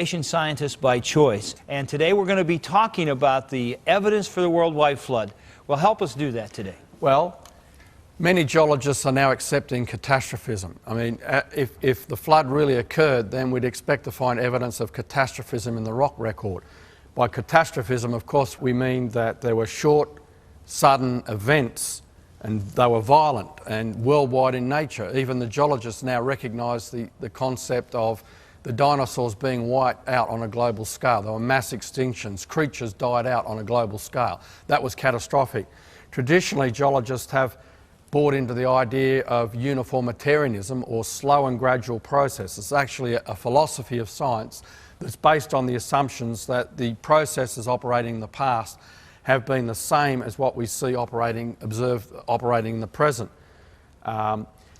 Scientists by choice. And today we're going to be talking about the evidence for the worldwide flood. Well, help us do that today. Well, many geologists are now accepting catastrophism. I mean, if the flood really occurred, then we'd expect to find evidence of catastrophism in the rock record. By catastrophism, of course, we mean that there were short, sudden events, and they were violent and worldwide in nature. Even the geologists now recognise the concept of the dinosaurs being wiped out on a global scale. There were mass extinctions, creatures died out on a global scale. That was catastrophic. Traditionally, geologists have bought into the idea of uniformitarianism, or slow and gradual process. It's actually a philosophy of science that's based on the assumptions that the processes operating in the past have been the same as what we see observed operating in the present.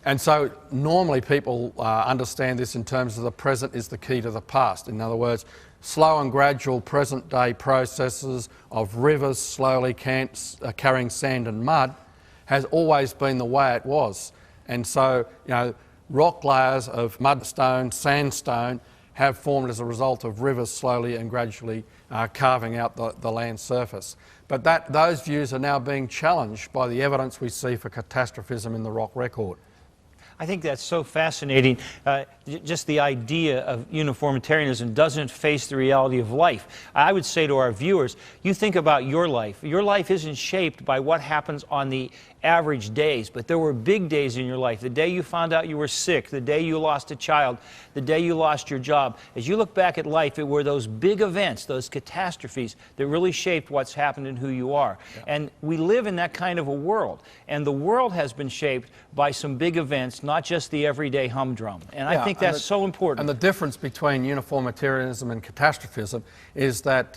And so normally people understand this in terms of the present is the key to the past. In other words, slow and gradual present day processes of rivers slowly carrying sand and mud has always been the way it was. And so, you know, rock layers of mudstone, sandstone have formed as a result of rivers slowly and gradually carving out the land surface. But those views are now being challenged by the evidence we see for catastrophism in the rock record. I think that's so fascinating. Just the idea of uniformitarianism doesn't face the reality of life. I would say to our viewers, you think about your life. Your life isn't shaped by what happens on the average days, but there were big days in your life. The day you found out you were sick, the day you lost a child, the day you lost your job. As you look back at life, it were those big events, those catastrophes, that really shaped what's happened and who you are. Yeah. And we live in that kind of a world. And the world has been shaped by some big events, not just the everyday humdrum. And I think that's so important. And the difference between uniformitarianism and catastrophism is that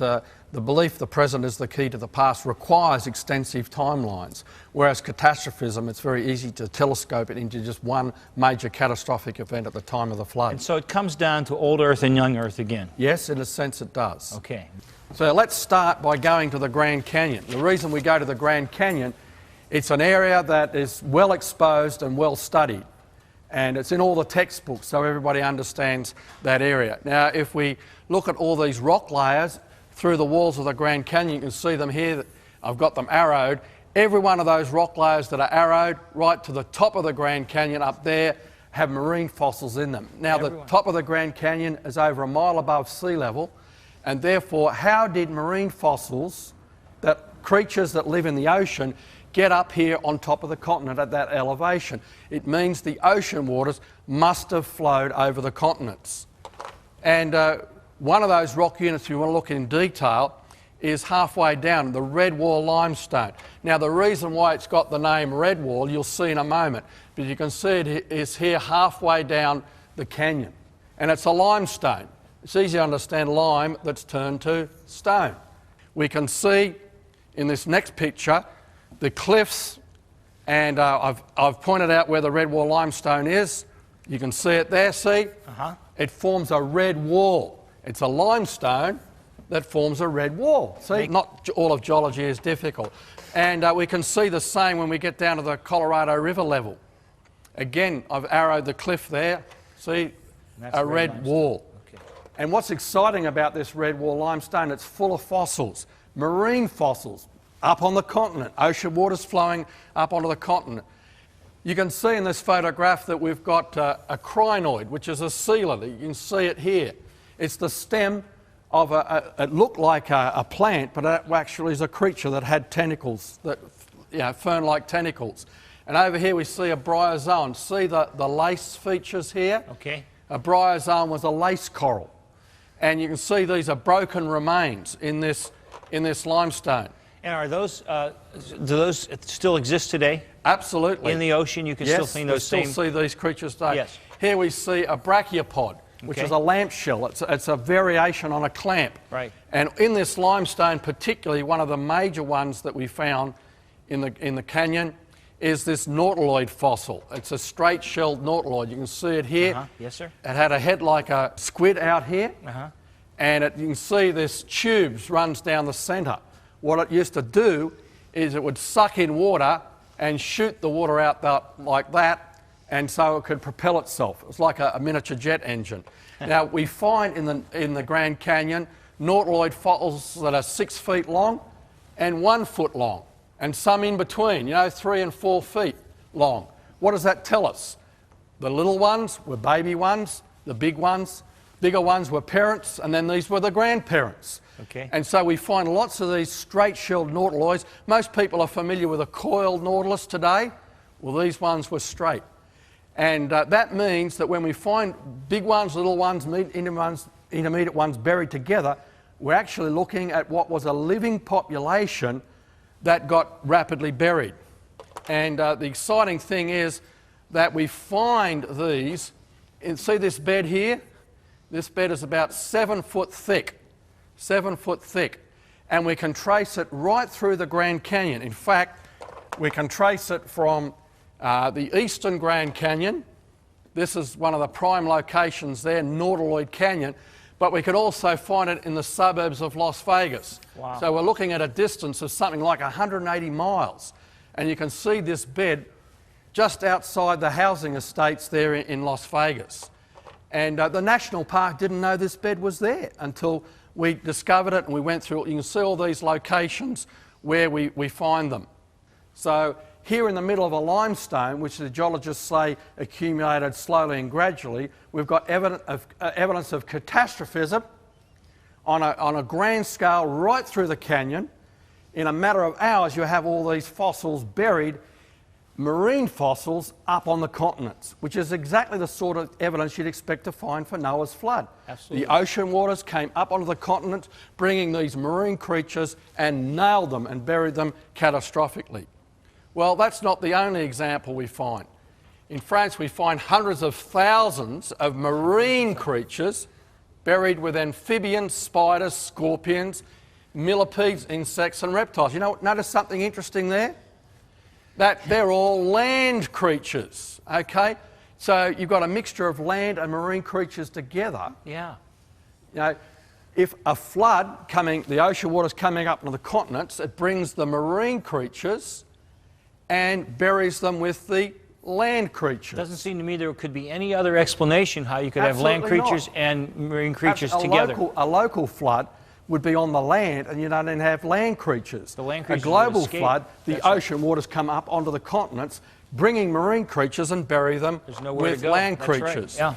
the belief the present is the key to the past requires extensive timelines, whereas catastrophism, it's very easy to telescope it into just one major catastrophic event at the time of the flood. And so it comes down to old Earth and young Earth again. Yes, in a sense it does. Okay. So let's start by going to the Grand Canyon. The reason we go to the Grand Canyon, it's an area that is well exposed and well studied. And it's in all the textbooks, so everybody understands that area. Now, if we look at all these rock layers through the walls of the Grand Canyon, you can see them here. I've got them arrowed. Every one of those rock layers that are arrowed right to the top of the Grand Canyon up there have marine fossils in them. Now, the top of the Grand Canyon is over a mile above sea level, and therefore, how did marine fossils, creatures that live in the ocean, get up here on top of the continent at that elevation? It means the ocean waters must have flowed over the continents. And one of those rock units, if you want to look in detail, is halfway down, the Redwall limestone. Now, the reason why it's got the name Redwall, you'll see in a moment, but you can see it is here halfway down the canyon. And it's a limestone. It's easy to understand lime that's turned to stone. We can see in this next picture the cliffs, and I've pointed out where the Redwall limestone is. You can see it there, see? It forms a red wall. It's a limestone that forms a red wall. See, not all of geology is difficult. And we can see the same when we get down to the Colorado River level. Again, I've arrowed the cliff there. See, a red wall. Okay. And what's exciting about this red wall limestone, it's full of fossils, marine fossils, up on the continent, ocean waters flowing up onto the continent. You can see in this photograph that we've got a crinoid, which is a sealant. You can see it here. It's the stem of it looked like a plant, but it actually is a creature that had tentacles, fern-like tentacles. And over here we see a bryozoan. See the lace features here? Okay. A bryozoan was a lace coral. And you can see these are broken remains in this limestone. And are those, do those still exist today? Absolutely. In the ocean, you can still see those same... Yes, still see these creatures today. Yes. Here we see a brachiopod, which is a lamp shell. It's a variation on a clamp. Right. And in this limestone, particularly one of the major ones that we found in the canyon is this nautiloid fossil. It's a straight-shelled nautiloid. You can see it here. Yes, sir. It had a head like a squid out here. And you can see this tubes runs down the centre. What it used to do is it would suck in water and shoot the water out like that, and so it could propel itself. It was like a miniature jet engine. Now, we find in the Grand Canyon nautiloid fossils that are 6 feet long and 1 foot long, and some in between, 3 and 4 feet long. What does that tell us? The little ones were baby ones, the bigger ones were parents, and then these were the grandparents. Okay. And so we find lots of these straight-shelled nautiloids. Most people are familiar with a coiled nautilus today. Well, these ones were straight. And that means that when we find big ones, little ones, intermediate ones buried together, we're actually looking at what was a living population that got rapidly buried. And the exciting thing is that we find these, and see this bed here? This bed is about 7 foot thick. 7 foot thick. And we can trace it right through the Grand Canyon. In fact, we can trace it from the eastern Grand Canyon. This is one of the prime locations there, Nautiloid Canyon. But we could also find it in the suburbs of Las Vegas. Wow. So we're looking at a distance of something like 180 miles. And you can see this bed just outside the housing estates there in Las Vegas. And the National Park didn't know this bed was there until we discovered it and we went through it. You can see all these locations where we find them. So here in the middle of a limestone, which the geologists say accumulated slowly and gradually, we've got evidence of catastrophism on a grand scale right through the canyon. In a matter of hours, you have all these fossils buried, marine fossils up on the continents, which is exactly the sort of evidence you'd expect to find for Noah's flood. Absolutely. The ocean waters came up onto the continent, bringing these marine creatures and nailed them and buried them catastrophically. Well, that's not the only example we find. In France, we find hundreds of thousands of marine creatures buried with amphibians, spiders, scorpions, millipedes, insects and reptiles. Notice something interesting there? That they're all land creatures, okay? So you've got a mixture of land and marine creatures together. Yeah. If a flood the ocean water's coming up to the continents, it brings the marine creatures and buries them with the land creatures. Doesn't seem to me there could be any other explanation how you could have land creatures and marine creatures together. A local flood would be on the land, and you don't even have land creatures. The land creatures a global would escape. flood, the ocean waters come up onto the continents, bringing marine creatures and bury them with land creatures. Right. Yeah.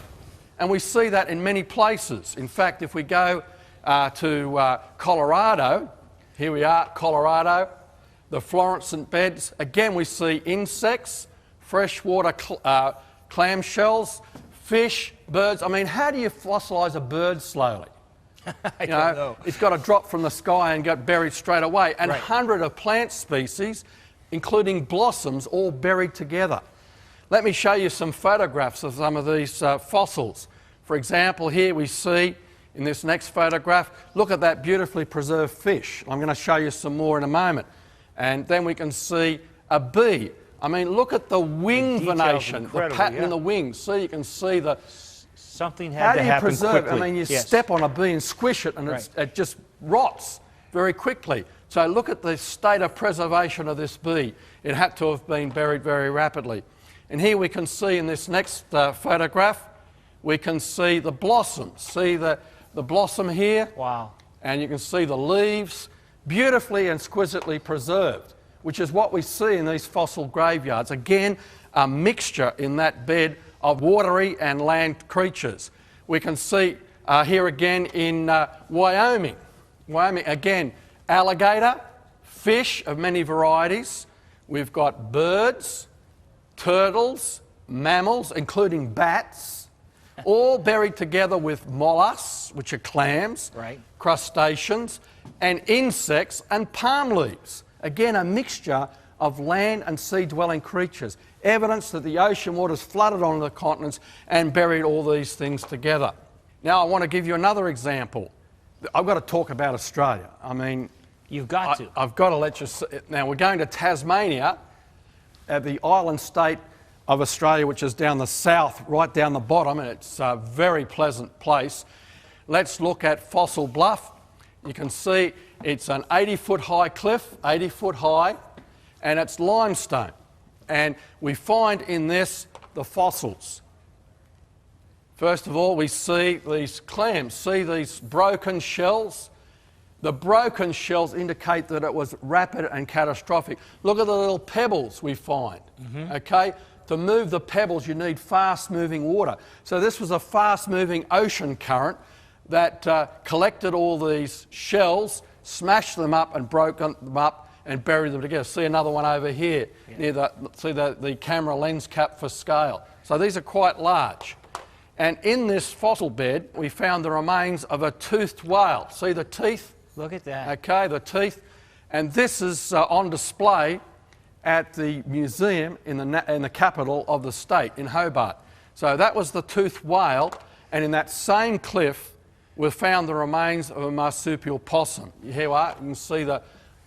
And we see that in many places. In fact, if we go to Colorado, here we are, Colorado, the Florissant beds, again we see insects, freshwater clam shells, fish, birds. I mean, how do you fossilise a bird slowly? I don't know. It's got to drop from the sky and get buried straight away. And hundreds of plant species, including blossoms, all buried together. Let me show you some photographs of some of these fossils. For example, here we see in this next photograph, look at that beautifully preserved fish. I'm going to show you some more in a moment. And then we can see a bee. I mean, look at the wing venation, the pattern in the wings. See, you can see the... Something had to happen quickly. How do you preserve it? I mean, you step on a bee and squish it and it just rots very quickly. So look at the state of preservation of this bee. It had to have been buried very rapidly. And here we can see in this next photograph, we can see the blossoms. See the blossom here? Wow. And you can see the leaves, beautifully and exquisitely preserved, which is what we see in these fossil graveyards. Again, a mixture in that bed of watery and land creatures. We can see here again in Wyoming. Wyoming, again, alligator, fish of many varieties. We've got birds, turtles, mammals, including bats, all buried together with mollusks, which are clams, crustaceans, and insects and palm leaves. Again, a mixture of land and sea-dwelling creatures. Evidence that the ocean waters flooded onto the continents and buried all these things together. Now I want to give you another example. I've got to talk about Australia. I mean... You've got to. I've got to let you... Now we're going to Tasmania, the island state of Australia, which is down the south, right down the bottom, and it's a very pleasant place. Let's look at Fossil Bluff. You can see it's an 80-foot high cliff, 80 foot high, and it's limestone. And we find in this the fossils. First of all, we see these clams. See these broken shells? The broken shells indicate that it was rapid and catastrophic. Look at the little pebbles we find, okay? To move the pebbles, you need fast-moving water. So this was a fast-moving ocean current that collected all these shells, smashed them up and broke them up and buried them together. See another one over here, near the camera lens cap for scale. So these are quite large. And in this fossil bed, we found the remains of a toothed whale. See the teeth? Look at that. Okay, the teeth. And this is on display at the museum in the capital of the state, in Hobart. So that was the toothed whale, and in that same cliff, we found the remains of a marsupial possum. Here you are, you can see the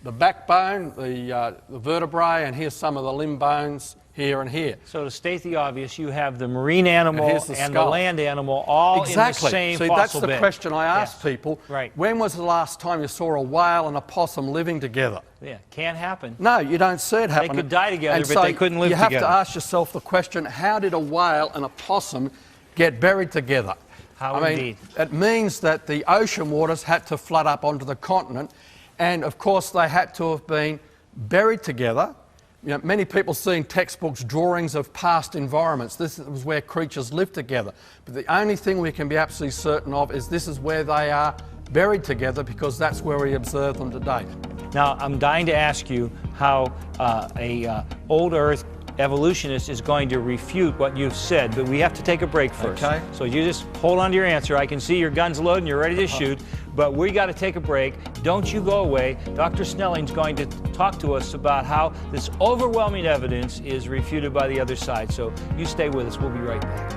backbone, the vertebrae, and here's some of the limb bones here and here. So to state the obvious, you have the marine animal and the skull. land animal all in the same See, fossil that's the bed. question I ask people. Right. When was the last time you saw a whale and a possum living together? Yeah, can't happen. No, you don't see it happen. They could die together, And but so they couldn't live you have together. to ask yourself the question, how did a whale and a possum get buried together? How I indeed. mean, it means that the ocean waters had to flood up onto the continent, and of course they had to have been buried together. You know, many people see in textbooks drawings of past environments. This was where creatures lived together. But the only thing we can be absolutely certain of is this is where they are buried together, because that's where we observe them today. Now, I'm dying to ask you how a old Earth evolutionist is going to refute what you've said, but we have to take a break first. Okay. So you just hold on to your answer. I can see your gun's loaded and you're ready to shoot, but we got to take a break. Don't you go away. Dr. Snelling's going to talk to us about how this overwhelming evidence is refuted by the other side. So you stay with us. We'll be right back.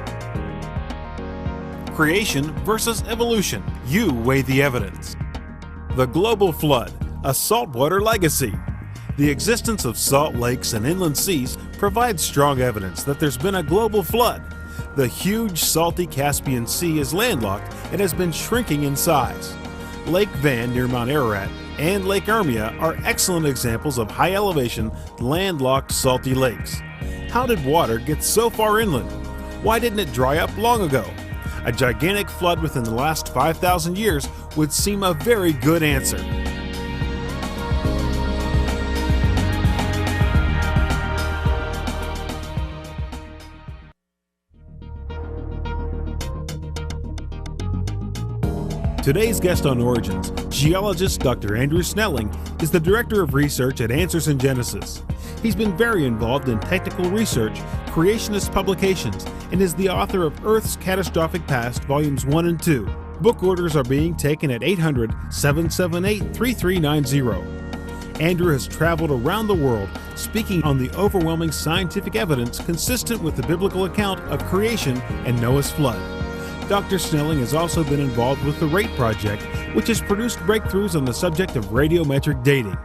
Creation versus evolution. You weigh the evidence. The global flood, a saltwater legacy. The existence of salt lakes and inland seas provides strong evidence that there's been a global flood. The huge salty Caspian Sea is landlocked and has been shrinking in size. Lake Van near Mount Ararat and Lake Ermia are excellent examples of high elevation, landlocked salty lakes. How did water get so far inland? Why didn't it dry up long ago? A gigantic flood within the last 5,000 years would seem a very good answer. Today's guest on Origins, geologist Dr. Andrew Snelling, is the Director of Research at Answers in Genesis. He's been very involved in technical research, creationist publications, and is the author of Earth's Catastrophic Past, Volumes 1 and 2. Book orders are being taken at 800-778-3390. Andrew has traveled around the world speaking on the overwhelming scientific evidence consistent with the biblical account of creation and Noah's flood. Dr. Snelling has also been involved with the RATE project, which has produced breakthroughs on the subject of radiometric dating.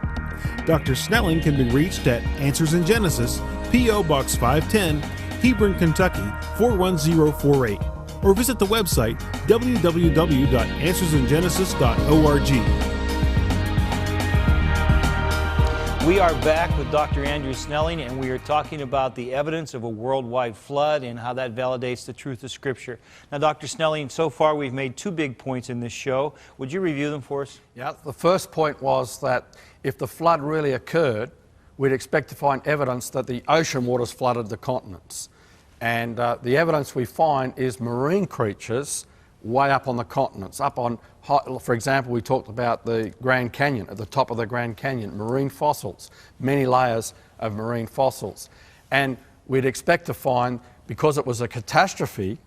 Dr. Snelling can be reached at Answers in Genesis, P.O. Box 510, Hebron, Kentucky 41048, or visit the website www.answersingenesis.org. We are back with Dr. Andrew Snelling, and we are talking about the evidence of a worldwide flood and how that validates the truth of Scripture. Now, Dr. Snelling, so far we've made two big points in this show. Would you review them for us? Yeah, the first point was that if the flood really occurred, we'd expect to find evidence that the ocean waters flooded the continents. And the evidence we find is marine creatures way up on the continents, up on, for example, we talked about the Grand Canyon, at the top of the Grand Canyon, marine fossils, many layers of marine fossils. And we'd expect to find, because it was a catastrophe,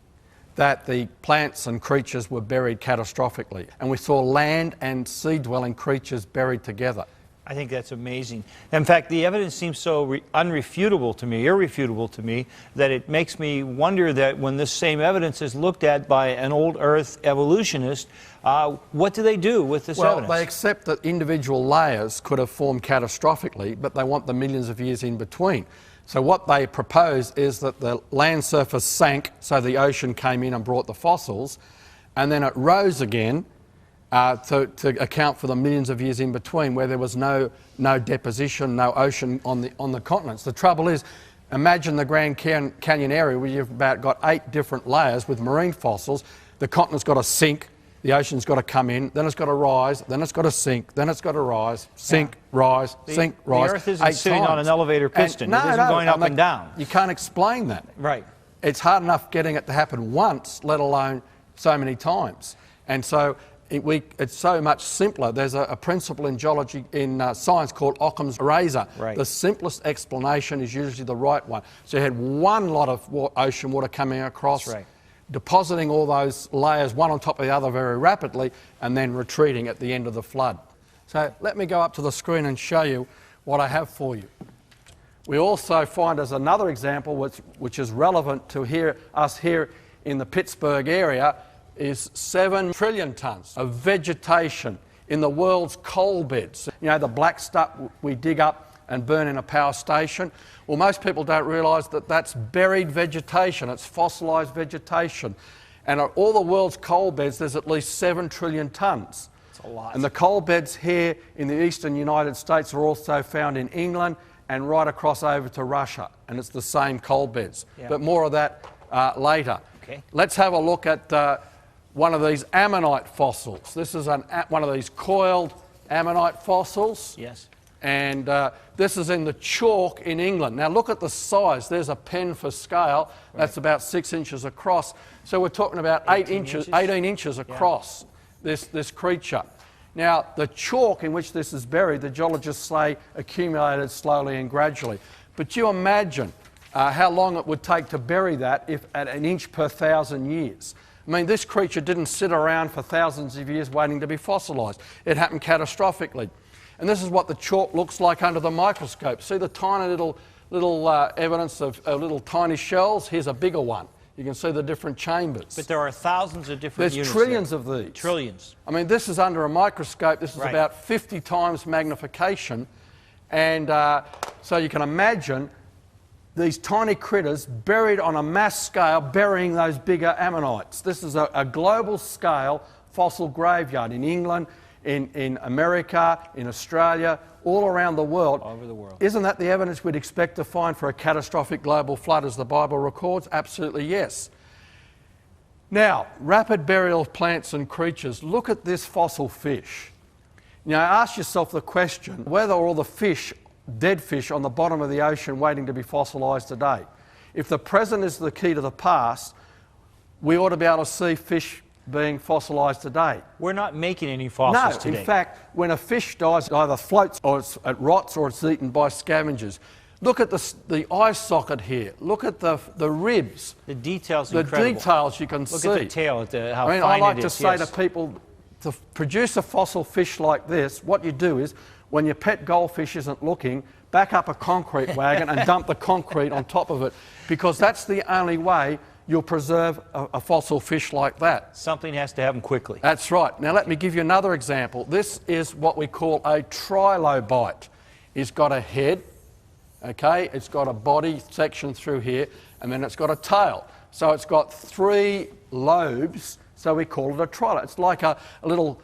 that the plants and creatures were buried catastrophically. And we saw land and sea-dwelling creatures buried together. I think that's amazing. In fact, the evidence seems so irrefutable to me, that it makes me wonder that when this same evidence is looked at by an old Earth evolutionist, what do they do with this evidence? Well, they accept that individual layers could have formed catastrophically, but they want the millions of years in between. So what they propose is that the land surface sank, so the ocean came in and brought the fossils, and then it rose again, to account for the millions of years in between, where there was no deposition, no ocean on the continents. The trouble is, Imagine the Grand Canyon area where you've about got 8 different layers with marine fossils. The continent's got to sink, the ocean's got to come in, then it's got to rise, then it's got to sink, then it's got to rise, sink, rise, sink, rise. The Earth isn't 8 sitting times. on an elevator piston. And It isn't going up and down. You can't explain that. Right. It's hard enough getting it to happen once, let alone so many times. And so it's so much simpler. There's a principle in geology, in science, called Occam's razor. Right. The simplest explanation is usually the right one. So you had one lot of ocean water coming across, That's right. depositing all those layers one on top of the other very rapidly, and then retreating at the end of the flood. So let me go up to the screen and show you what I have for you. We also find as another example, which is relevant to us here in the Pittsburgh area, is 7 trillion tonnes of vegetation in the world's coal beds. You know, the black stuff we dig up and burn in a power station. Well, most people don't realise that that's buried vegetation, it's fossilised vegetation. And at all the world's coal beds, there's at least 7 trillion tonnes. That's a lot. And the coal beds here in the eastern United States are also found in England and right across over to Russia. And it's the same coal beds. Yeah. But more of that later. Okay. Let's have a look at one of these ammonite fossils. This is one of these coiled ammonite fossils. Yes. And this is in the chalk in England. Now look at the size. There's a pen for scale. That's about 6 inches across. So we're talking about 18 inches across this creature. Now the chalk in which this is buried, the geologists say, accumulated slowly and gradually. But you imagine how long it would take to bury that if at 1 inch per 1,000 years. I mean, this creature didn't sit around for thousands of years waiting to be fossilised. It happened catastrophically. And this is what the chalk looks like under the microscope. See the tiny little evidence of little tiny shells? Here's a bigger one. You can see the different chambers. But there are thousands of different There's units trillions there. of these. Trillions. I mean, this is under a microscope. This is Right. about 50 times magnification. And so you can imagine these tiny critters buried on a mass scale, burying those bigger ammonites. This is a global scale fossil graveyard in England, in America, in Australia, all around the world. All over the world. Isn't that the evidence we'd expect to find for a catastrophic global flood as the Bible records? Absolutely yes. Now, rapid burial of plants and creatures. Look at this fossil fish. Now, ask yourself the question whether all the fish, dead fish on the bottom of the ocean waiting to be fossilised today. If the present is the key to the past, we ought to be able to see fish being fossilised today. We're not making any fossils today. In fact, when a fish dies, it either floats or it rots or it's eaten by scavengers. Look at the eye socket here. Look at the ribs. The details The incredible. details you can see. Look at the tail, how I mean, fine I like it to is. say Yes. to people, to produce a fossil fish like this, what you do is, when your pet goldfish isn't looking, back up a concrete wagon and dump the concrete on top of it, because that's the only way you'll preserve a fossil fish like that. Something has to happen quickly. That's right. Now let me give you another example. This is what we call a trilobite. It's got a head, okay, it's got a body section through here, and then it's got a tail. So it's got 3 lobes, so we call it a trilobite. It's like a little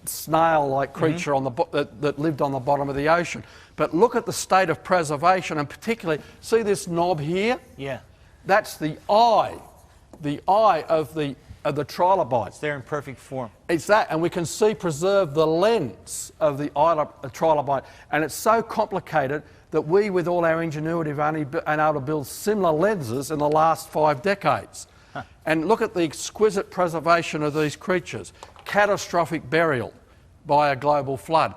snail-like creature on that lived on the bottom of the ocean. But look at the state of preservation, and particularly, see this knob here? Yeah. That's the eye of the trilobite. It's there in perfect form. It's that, and we can see preserved the lens of the trilobite, and it's so complicated that we, with all our ingenuity, have only been able to build similar lenses in the last 5 decades. And look at the exquisite preservation of these creatures. Catastrophic burial by a global flood.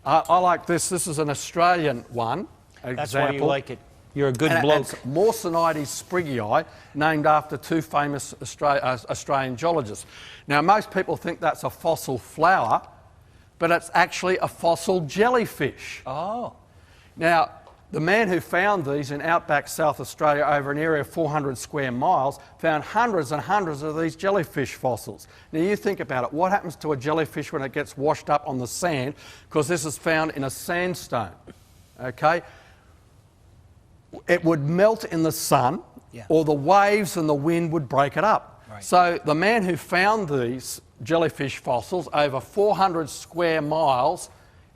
I like this. This is an Australian one. That's why you like it. You're a good bloke. It's Morsinites sprigii, named after 2 famous Australian geologists. Now, most people think that's a fossil flower, but it's actually a fossil jellyfish. Oh. Now, the man who found these in outback South Australia over an area of 400 square miles found hundreds and hundreds of these jellyfish fossils. Now you think about it, what happens to a jellyfish when it gets washed up on the sand? Because this is found in a sandstone, okay? It would melt in the sun, or the waves and the wind would break it up. Right. So the man who found these jellyfish fossils over 400 square miles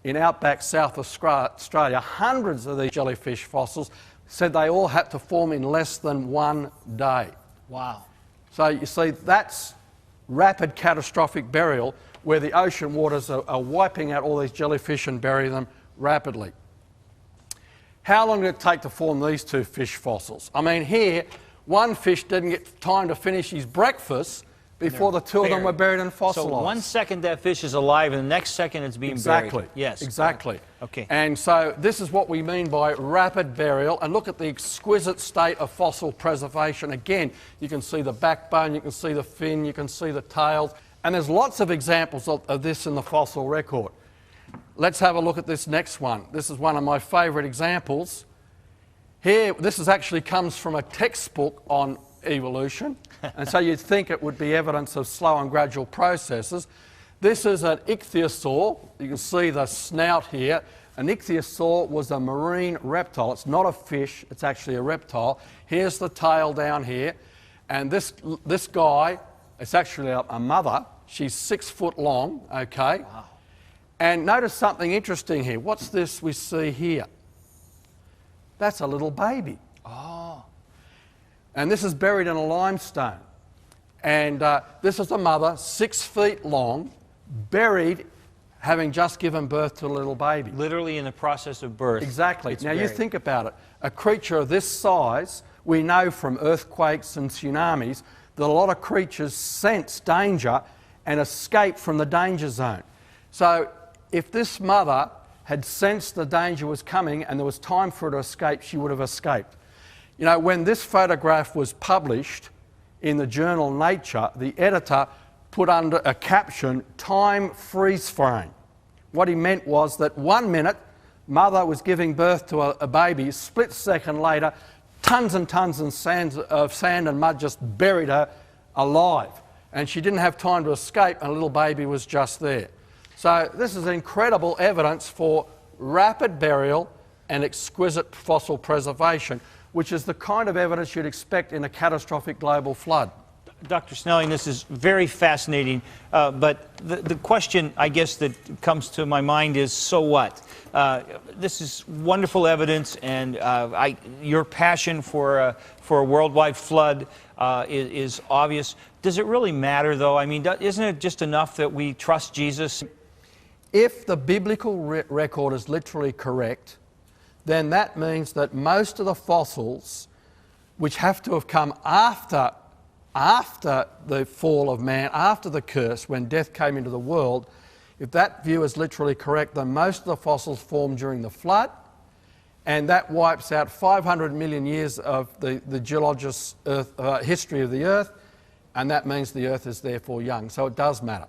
in outback South Australia, hundreds of these jellyfish fossils, said they all had to form in less than 1 day. Wow. So you see, that's rapid catastrophic burial, where the ocean waters are wiping out all these jellyfish and bury them rapidly. How long did it take to form these two fish fossils? I mean, here, one fish didn't get time to finish his breakfast before the two of them were buried and fossilised. So 1 second that fish is alive, and the next second it's being Exactly. buried. Yes. Exactly. Okay. And so this is what we mean by rapid burial. And look at the exquisite state of fossil preservation. Again, you can see the backbone, you can see the fin, you can see the tails. And there's lots of examples of this in the fossil record. Let's have a look at this next one. This is one of my favourite examples. Here, this actually comes from a textbook on evolution, and so you'd think it would be evidence of slow and gradual processes. This is an ichthyosaur. You can see the snout here. An ichthyosaur was a marine reptile. It's not a fish, it's actually a reptile. Here's the tail down here, and this guy, it's actually a mother. She's 6 foot long, okay? Wow. And notice something interesting here. What's this we see here? That's a little baby. Oh. And this is buried in a limestone. And this is a mother, 6 feet long, buried, having just given birth to a little baby. Literally in the process of birth. Exactly. It's Now you buried. think about it. A creature of this size, we know from earthquakes and tsunamis that a lot of creatures sense danger and escape from the danger zone. So if this mother had sensed the danger was coming and there was time for her to escape, she would have escaped. You know, when this photograph was published in the journal Nature, the editor put under a caption, "Time freeze frame." What he meant was that 1 minute, mother was giving birth to a baby, split second later, tons and tons of sand and mud just buried her alive. And she didn't have time to escape, and a little baby was just there. So this is incredible evidence for rapid burial and exquisite fossil preservation, which is the kind of evidence you'd expect in a catastrophic global flood. Dr. Snelling, this is very fascinating, but the question, I guess, that comes to my mind is, so what? This is wonderful evidence, and your passion for a worldwide flood is obvious. Does it really matter, though? I mean, isn't it just enough that we trust Jesus? If the biblical record is literally correct, then that means that most of the fossils, which have to have come after the fall of man, after the curse, when death came into the world, if that view is literally correct, then most of the fossils formed during the flood, and that wipes out 500 million years of the geologist's history of the Earth, and that means the Earth is therefore young. So it does matter.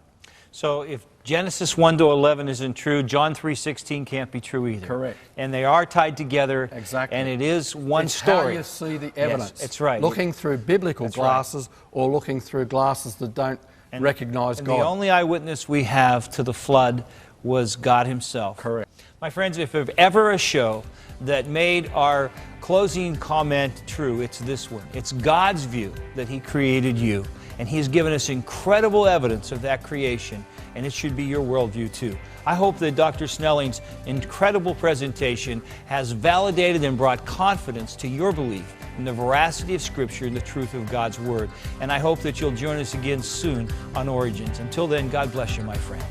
So if Genesis 1 to 11 isn't true, John 3:16 can't be true either. Correct. And they are tied together. Exactly. And it is one It's story. how you see the evidence. Yes, that's right. Looking through biblical That's right. glasses or looking through glasses that don't recognize And God. the only eyewitness we have to the flood was God himself. Correct. My friends, if there's ever a show that made our closing comment true, it's this one. It's God's view that he created you, and he has given us incredible evidence of that creation, and it should be your worldview too. I hope that Dr. Snelling's incredible presentation has validated and brought confidence to your belief in the veracity of Scripture and the truth of God's Word. And I hope that you'll join us again soon on Origins. Until then, God bless you, my friend.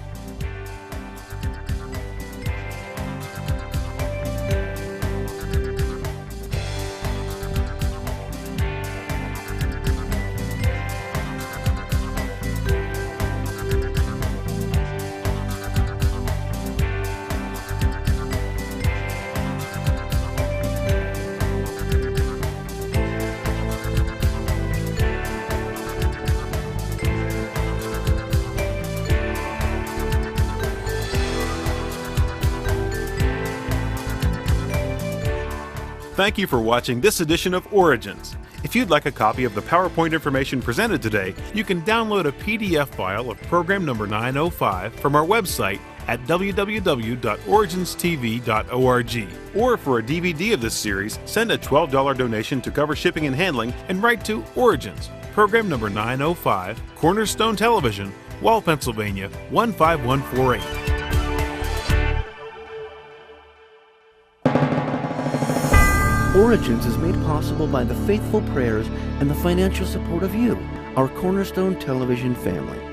Thank you for watching this edition of Origins. If you'd like a copy of the PowerPoint information presented today, you can download a PDF file of program number 905 from our website at www.originstv.org. Or for a DVD of this series, send a $12 donation to cover shipping and handling and write to Origins, program number 905, Cornerstone Television, Wall, Pennsylvania 15148. Origins is made possible by the faithful prayers and the financial support of you, our Cornerstone Television family.